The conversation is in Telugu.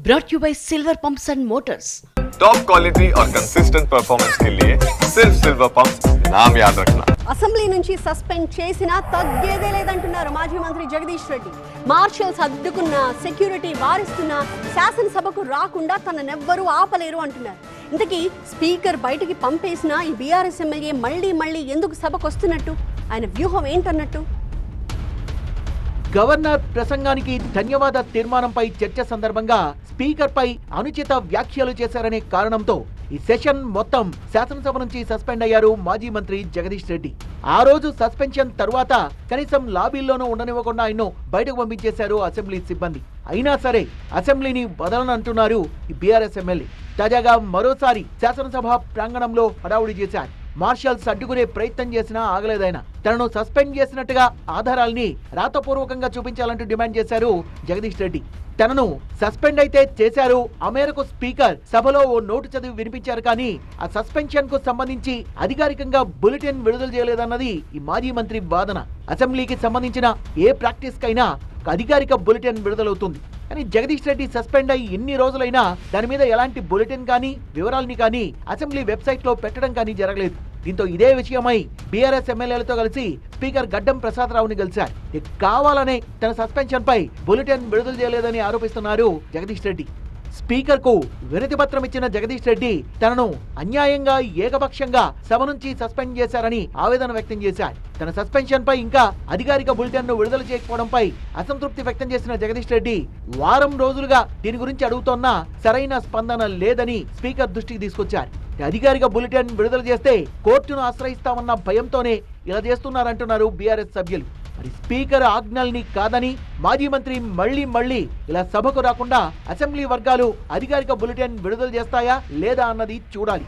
brought you by Silver Pumps and Motors. Top quality और कंसिस्टेंट परफॉर्मेंस के लिए सिर्फ सिल्वर पंप्स नाम याद रखना. అసెంబ్లీ నుంచి సస్పెండ్ చేసినా తగ్గేదే లేదంటున్నారు మాజీ మంత్రి జగదీష్ రెడ్డి. మార్షల్స్ అడ్డుకున్న, సెక్యూరిటీ వారిస్తున్న, శాసనసభకు రాకుండా తననెవ్వరూ ఆపలేరు అంటున్నారు. ఇంతకీ స్పీకర్ బయటికి పంపేసినా ఈ బీఆర్ఎస్ ఎమ్మెల్యే మళ్ళీ ఎందుకు సభకు వస్తున్నట్టు? ఆయన వ్యూహం ఏంటన్నట్టు? గవర్నర్ ప్రసంగానికి ధన్యవాద తీర్మానంపై చర్చ సందర్భంగా స్పీకర్ పై అనుచిత వ్యాఖ్యలు చేశారనే కారణంతో ఈ సెషన్ మొత్తం శాసనసభ నుంచి సస్పెండ్ అయ్యారు మాజీ మంత్రి జగదీష్ రెడ్డి. ఆ రోజు సస్పెన్షన్ తరువాత కనీసం లాబీల్లోనూ ఉండనివ్వకుండా ఆయన్ను బయటకు పంపించేశారు అసెంబ్లీ సిబ్బంది. అయినా సరే అసెంబ్లీని వదలనంటున్నారు ఈ బీఆర్ఎస్ ఎమ్మెల్యే. తాజాగా మరోసారి శాసనసభ ప్రాంగణంలో హడావుడి చేశారు. మార్షల్స్ అడ్డుకునే ప్రయత్నం చేసినా ఆగలేదైనా. తనను సస్పెండ్ చేసినట్టుగా ఆధారాల్ని రాతపూర్వకంగా చూపించాలంటూ డిమాండ్ చేశారు జగదీష్ రెడ్డి. తనను సస్పెండ్ అయితే చేశారు, ఆ మేరకు స్పీకర్ సభలో ఓ నోటు చదివి వినిపించారు, కానీ ఆ సస్పెన్షన్ కు సంబంధించి అధికారికంగా బులెటిన్ విడుదల చేయలేదన్నది ఈ మాజీ మంత్రి వాదన. అసెంబ్లీకి సంబంధించిన ఏ ప్రాక్టీస్ కైనా అధికారిక బులెటిన్ విడుదలవుతుంది, కానీ జగదీష్ రెడ్డి సస్పెండ్ అయ్యి ఎన్ని రోజులైనా దాని మీద ఎలాంటి బులెటిన్ కానీ వివరాలని కానీ అసెంబ్లీ వెబ్సైట్ లో పెట్టడం కానీ జరగలేదు. దీంతో ఇదే విషయమై బీఆర్ఎస్ ఎమ్మెల్యేలతో కలిసి స్పీకర్ గడ్డం ప్రసాదరావుని కలిశారు. కావాలనే తన సస్పెన్షన్ పై బులెటిన్ విడుదల చేయలేదని ఆరోపిస్తున్నారు జగదీష్ రెడ్డి. స్పీకర్ కు వినతి పత్రం ఇచ్చిన జగదీష్ రెడ్డి తనను అన్యాయంగా ఏకపక్షంగా సభ నుంచి సస్పెండ్ చేశారని ఆవేదన వ్యక్తం చేశారు. తన సస్పెన్షన్ పై ఇంకా అధికారిక బులెటిన్ ను విడుదల చేయకపోవడంపై అసంతృప్తి వ్యక్తం చేసిన జగదీష్ రెడ్డి వారం రోజులుగా దీని గురించి అడుగుతోన్నా సరైన స్పందన లేదని స్పీకర్ దృష్టికి తీసుకొచ్చారు. అధికారిక బులెటిన్ విడుదల చేస్తే కోర్టును ఆశ్రయిస్తామన్న భయంతోనే ఇలా చేస్తున్నారంటున్నారు బీఆర్ఎస్ సభ్యులు. మరి స్పీకర్ ఆజ్ఞల్ని కాదని మాజీ మంత్రి మళ్లీ ఇలా సభకు రాకుండా అసెంబ్లీ వర్గాలు అధికారిక బులెటిన్ విడుదల చేస్తాయా లేదా అన్నది చూడాలి.